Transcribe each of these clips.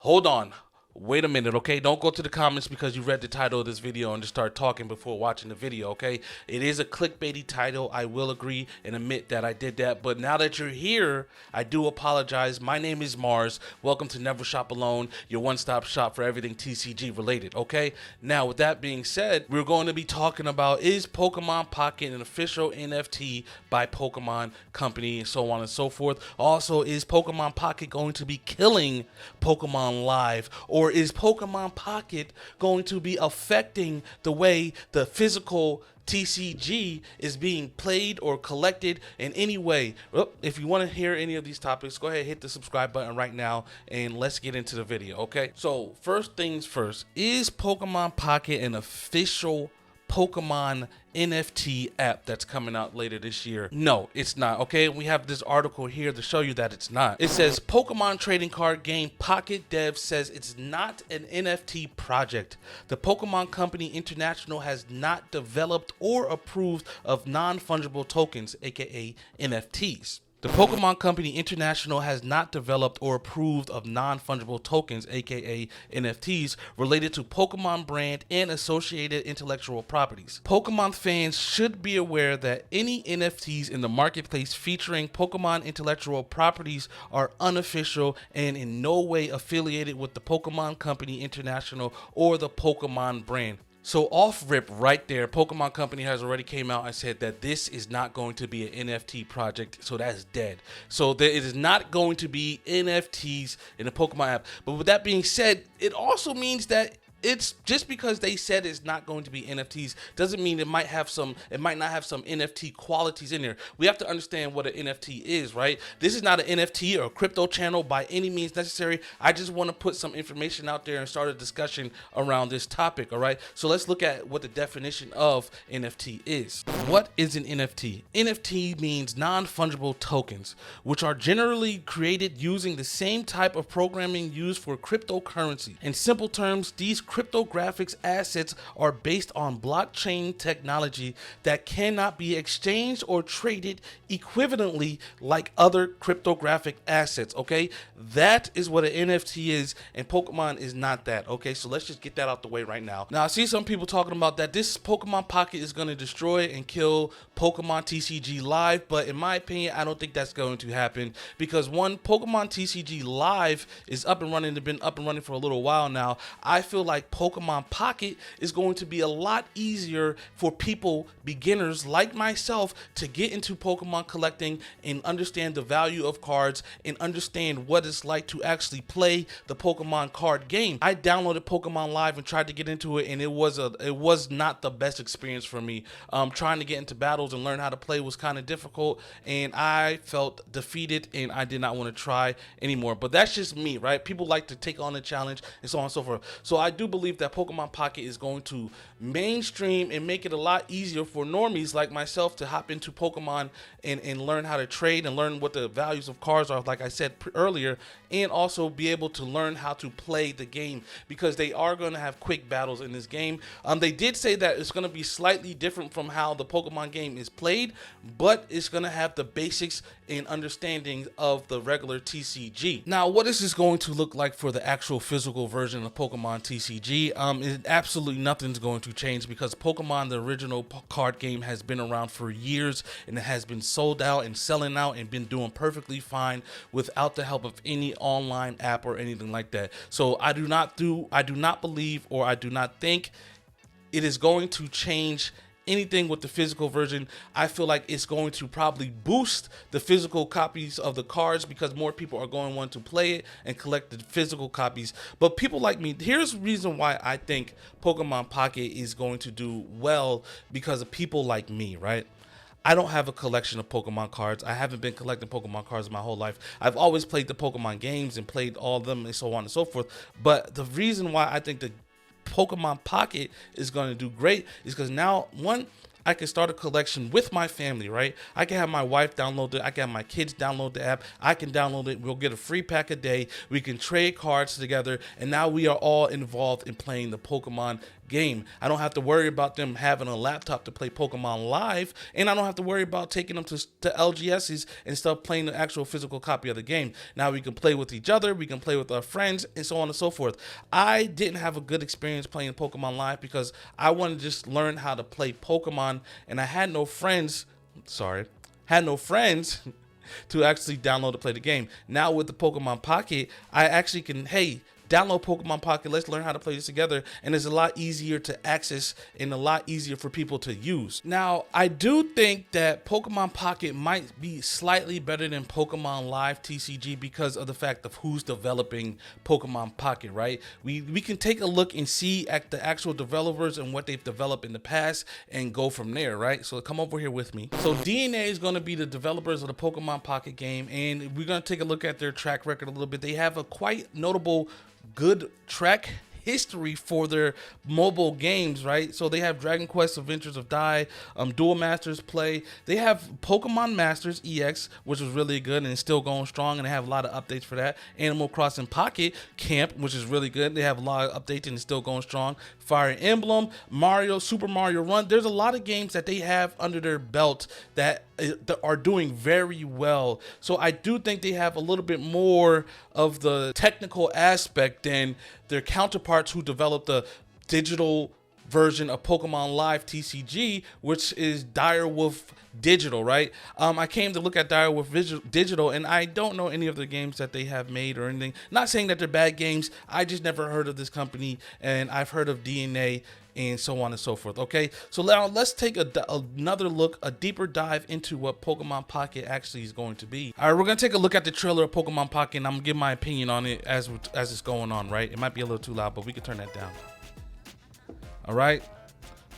Hold on. Wait a minute, okay? Don't go to the comments because you read the title of this video and just start talking before watching the video, okay? It is a clickbaity title. I will agree and admit that I did that. But now that you're here, I do apologize. My name is Mars. Welcome to Never Shop Alone, your one-stop shop for everything TCG related, okay? Now, with that being said, we're going to be talking about, is Pokemon Pocket an official NFT by Pokemon Company and so on and so forth? Also, is Pokemon Pocket going to be killing Pokemon Live, or is Pokemon Pocket going to be affecting the way the physical TCG is being played or collected in any way? Well, if you want to hear any of these topics, go ahead and hit the subscribe button right now and let's get into the video, okay? So first things first, is Pokemon Pocket an official Pokemon NFT app that's coming out later this year? No, it's not, okay? We have this article here to show you that it's not. It says Pokemon trading card game Pocket Dev says it's not an NFT project. The Pokemon Company International has not developed or approved of non-fungible tokens, aka NFTs. The Pokemon Company International has not developed or approved of non-fungible tokens, aka NFTs, related to Pokemon brand and associated intellectual properties. Pokemon fans should be aware that any NFTs in the marketplace featuring Pokemon intellectual properties are unofficial and in no way affiliated with the Pokemon Company International or the Pokemon brand. So off rip right there, Pokemon Company has already came out and said that this is not going to be an NFT project, so that's dead. So it is not going to be NFTs in the Pokemon app. But with that being said, it also means that it's just because they said it's not going to be NFTs doesn't mean it might not have some NFT qualities in there. We have to understand what an NFT is, right? This is not an NFT or a crypto channel by any means necessary. I just want to put some information out there and start a discussion around this topic, all right? So let's look at what the definition of NFT is. What is an NFT? NFT means non-fungible tokens, which are generally created using the same type of programming used for cryptocurrency. In simple terms, these cryptographic assets are based on blockchain technology that cannot be exchanged or traded equivalently like other cryptographic assets, okay? That is what an NFT is, and Pokemon is not that, okay? So let's just get that out the way right now. Now, I see some people talking about that this Pokemon Pocket is going to destroy and kill Pokemon TCG Live, but in my opinion, I don't think that's going to happen because one, Pokemon TCG Live is up and running. They've been up and running for a little while now. I feel like Pokemon Pocket is going to be a lot easier for people, beginners like myself, to get into Pokemon collecting and understand the value of cards and understand what it's like to actually play the Pokemon card game. I downloaded Pokemon Live and tried to get into it, and it was not the best experience for me. Trying to get into battles and learn how to play was kind of difficult, and I felt defeated, and I did not want to try anymore. But that's just me, right? People like to take on a challenge and so on and so forth. So I do believe that Pokemon Pocket is going to mainstream and make it a lot easier for normies like myself to hop into Pokemon and learn how to trade and learn what the values of cards are, like I said earlier, and also be able to learn how to play the game because they are going to have quick battles in this game. They did say that it's going to be slightly different from how the Pokemon game is played, but it's going to have the basics and understanding of the regular TCG. Now, what is this going to look like for the actual physical version of Pokemon TCG? Absolutely nothing's going to change because Pokemon, the original card game, has been around for years and it has been sold out and selling out and been doing perfectly fine without the help of any online app or anything like that. So I do not believe, or I do not think it is going to change anything with the physical version. I feel like it's going to probably boost the physical copies of the cards because more people are going to want to play it and collect the physical copies. But people like me, here's the reason why I think Pokemon Pocket is going to do well, because of people like me, right? I don't have a collection of Pokemon cards. I haven't been collecting Pokemon cards my whole life. I've always played the Pokemon games and played all of them and so on and so forth. But the reason why I think the Pokemon Pocket is going to do great is because now, one, I can start a collection with my family, right? I can have my wife download it. I can have my kids download the app. I can download it. We'll get a free pack a day. We can trade cards together. And now we are all involved in playing the Pokemon game. I don't have to worry about them having a laptop to play Pokemon Live, and I don't have to worry about taking them to LGSs and stuff, playing the actual physical copy of the game. Now we can play with each other, we can play with our friends, and so on and so forth. I didn't have a good experience playing Pokemon Live because I wanted to just learn how to play Pokemon, and I had no friends. Had no friends to actually download to play the game. Now with the Pokemon Pocket, I actually can, hey, download Pokemon Pocket, let's learn how to play this together, and it's a lot easier to access and a lot easier for people to use. Now, I do think that Pokemon Pocket might be slightly better than Pokemon Live TCG because of the fact of who's developing Pokemon Pocket, right? We can take a look and see at the actual developers and what they've developed in the past and go from there, right? So come over here with me. So DNA is going to be the developers of the Pokemon Pocket game, and we're going to take a look at their track record a little bit. They have a quite notable good track history for their mobile games, right? So they have Dragon Quest Adventures of Dai, Duel Masters Play. They have Pokemon Masters EX, which was really good and it's still going strong, and they have a lot of updates for that. Animal Crossing Pocket Camp, which is really good. They have a lot of updates and it's still going strong. Fire Emblem, Super Mario Run. There's a lot of games that they have under their belt that are doing very well. So I do think they have a little bit more of the technical aspect than their counterparts who developed the digital version of Pokemon Live TCG, which is Direwolf Digital, right? I came to look at Direwolf Digital, and I don't know any of the games that they have made or anything. Not saying that they're bad games. I just never heard of this company, and I've heard of DNA and so on and so forth. Okay, so now let's take another look, a deeper dive into what Pokemon Pocket actually is going to be. All right, we're gonna take a look at the trailer of Pokemon Pocket, and I'm gonna give my opinion on it as it's going on. Right, it might be a little too loud, but we can turn that down. All right.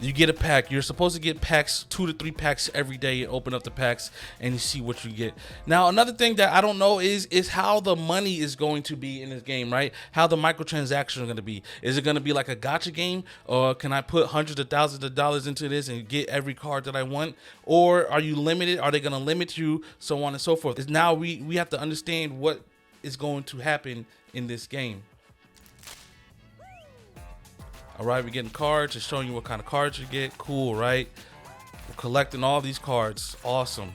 You get a pack. You're supposed to get packs, 2 to 3 packs every day. And open up the packs and you see what you get. Now, another thing that I don't know is how the money is going to be in this game, right? How the microtransactions are going to be. Is it going to be like a gacha game, or can I put hundreds of thousands of dollars into this and get every card that I want? Or are you limited? Are they going to limit you? So on and so forth. Now we have to understand what is going to happen in this game. All right, we're getting cards. It's showing you what kind of cards you get. Cool, right? We're collecting all these cards. Awesome.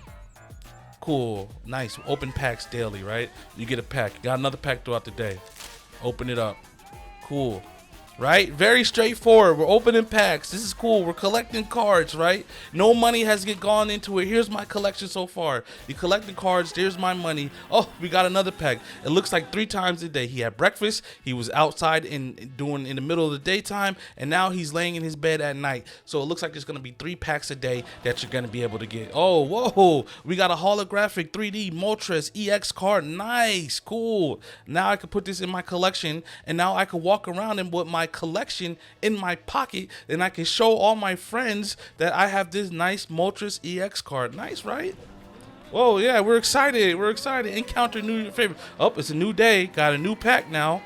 Cool. Nice. Open packs daily, right? You get a pack. You got another pack throughout the day. Open it up. Cool. Right? Very straightforward. We're opening packs. This is cool. We're collecting cards, right? No money has gone into it. Here's my collection so far. You're collecting cards. There's my money. Oh, we got another pack. It looks like 3 times a day. He had breakfast. He was outside in the middle of the daytime, and now he's laying in his bed at night. So it looks like there's going to be 3 packs a day that you're going to be able to get. Oh, whoa. We got a holographic 3D Moltres EX card. Nice. Cool. Now I can put this in my collection, and now I can walk around and with my collection in my pocket, and I can show all my friends that I have this nice Moltres EX card. Nice, right? Whoa, yeah, we're excited. We're excited. Encounter new favorite. Oh, it's a new day. Got a new pack now.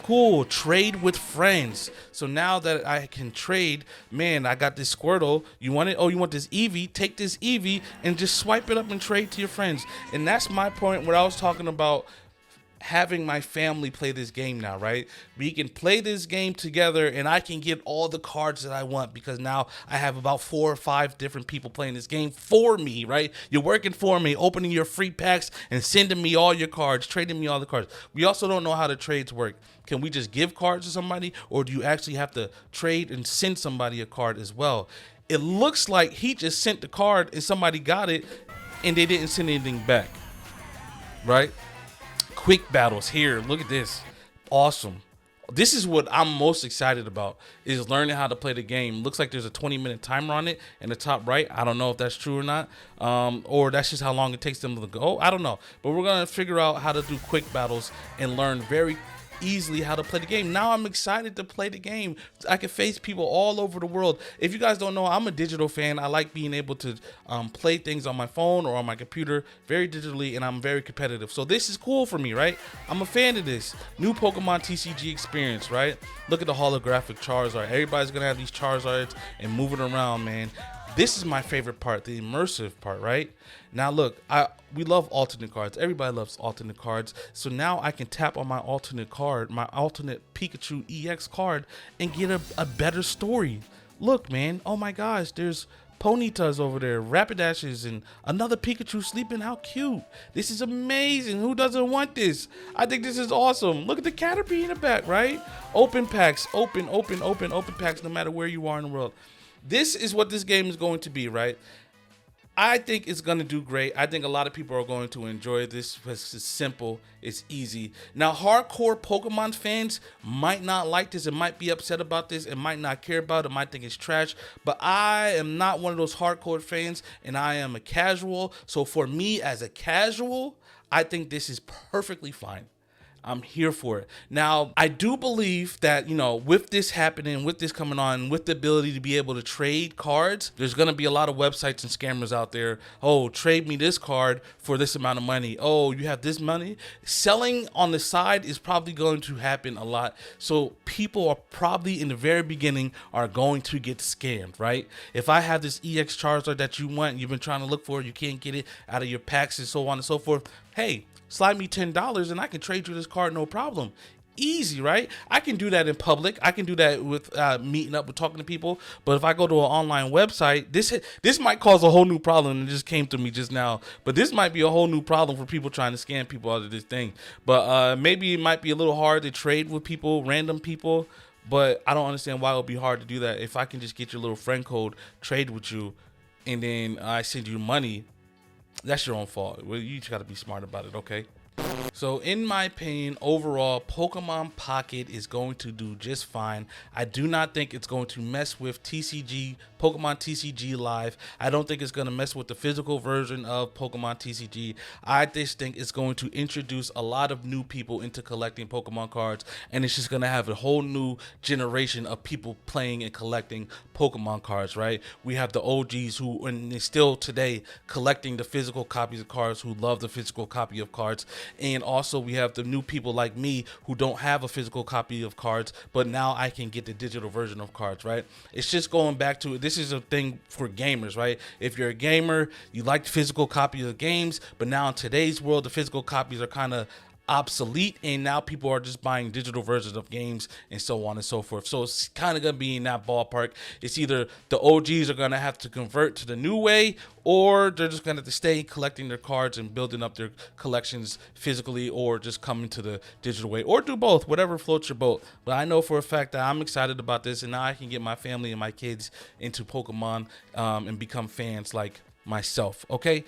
Cool. Trade with friends. So now that I can trade, man, I got this Squirtle. You want it? Oh, you want this Eevee? Take this Eevee and just swipe it up and trade to your friends. And that's my point where I was talking about having my family play this game now, right? We can play this game together, and I can get all the cards that I want because now I have about 4 or 5 different people playing this game for me, right? You're working for me, opening your free packs and sending me all your cards, trading me all the cards. We also don't know how the trades work. Can we just give cards to somebody, or do you actually have to trade and send somebody a card as well? It looks like he just sent the card and somebody got it and they didn't send anything back, right? Quick battles here. Look at this. Awesome. This is what I'm most excited about, is learning how to play the game. Looks like there's a 20-minute timer on it in the top right. I don't know if that's true or not, or that's just how long it takes them to go. I don't know, but we're gonna figure out how to do quick battles and learn very easily how to play the game. Now I'm excited to play the game. I can face people all over the world. If you guys don't know, I'm a digital fan. I like being able to play things on my phone or on my computer very digitally, and I'm very competitive. So this is cool for me, right? I'm a fan of this new Pokemon TCG experience, right? Look at the holographic Charizard. Everybody's gonna have these Charizards and move it around, man. This is my favorite part, the immersive part, right? Now look, we love alternate cards. Everybody loves alternate cards. So now I can tap on my alternate card, my alternate Pikachu EX card, and get a better story. Look, man, oh my gosh, there's Ponyta's over there, Rapidashes, and another Pikachu sleeping. How cute. This is amazing. Who doesn't want this? I think this is awesome. Look at the Caterpie in the back, right? Open packs, open packs, no matter where you are in the world. This is what this game is going to be, right? I think it's going to do great. I think a lot of people are going to enjoy this because it's simple, it's easy. Now, hardcore Pokemon fans might not like this and might be upset about this and might not care about it, might think it's trash, but I am not one of those hardcore fans and I am a casual. So for me as a casual, I think this is perfectly fine. I'm here for it. Now, I do believe that, you know, with this happening, with this coming on, with the ability to be able to trade cards, there's going to be a lot of websites and scammers out there. Oh, trade me this card for this amount of money. Oh, you have this money. Selling on the side is probably going to happen a lot. So people are probably in the very beginning are going to get scammed, right? If I have this EX Charizard that you want, you've been trying to look for, you can't get it out of your packs and so on and so forth. Hey, slide me $10 and I can trade you this card, no problem. Easy, right? I can do that in public. I can do that with meeting up with talking to people. But if I go to an online website, this might cause a whole new problem. It just came to me just now. But this might be a whole new problem for people trying to scam people out of this thing. But maybe it might be a little hard to trade with people, random people. But I don't understand why it would be hard to do that. If I can just get your little friend code, trade with you, and then I send you money, that's your own fault. Well, you just got to be smart about it, okay? So in my opinion, overall, Pokemon Pocket is going to do just fine. I do not think it's going to mess with TCG, Pokemon TCG Live. I don't think it's going to mess with the physical version of Pokemon TCG. I just think it's going to introduce a lot of new people into collecting Pokemon cards, and it's just going to have a whole new generation of people playing and collecting Pokemon cards, right? We have the OGs who, and they're still today collecting the physical copies of cards, who love the physical copy of cards. And also we have the new people like me who don't have a physical copy of cards, but now I can get the digital version of cards, right? It's just going back to, this is a thing for gamers, right? If you're a gamer, you like the physical copy of games, but now in today's world, the physical copies are kind of obsolete, and now people are just buying digital versions of games and so on and so forth. So it's kind of gonna be in that ballpark. It's either the OGs are gonna have to convert to the new way, or they're just gonna have to stay collecting their cards and building up their collections physically, or just come into the digital way, or do both, whatever floats your boat. But I know for a fact that I'm excited about this, and now I can get my family and my kids into Pokemon and become fans like myself, okay?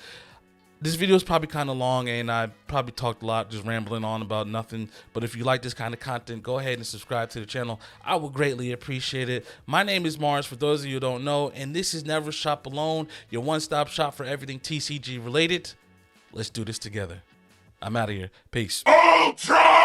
This video is probably kind of long, and I probably talked a lot, just rambling on about nothing. But if you like this kind of content, go ahead and subscribe to the channel. I would greatly appreciate it. My name is Mars, for those of you who don't know, and this is Never Shop Alone, your one-stop shop for everything TCG related. Let's do this together. I'm out of here. Peace. Ultra!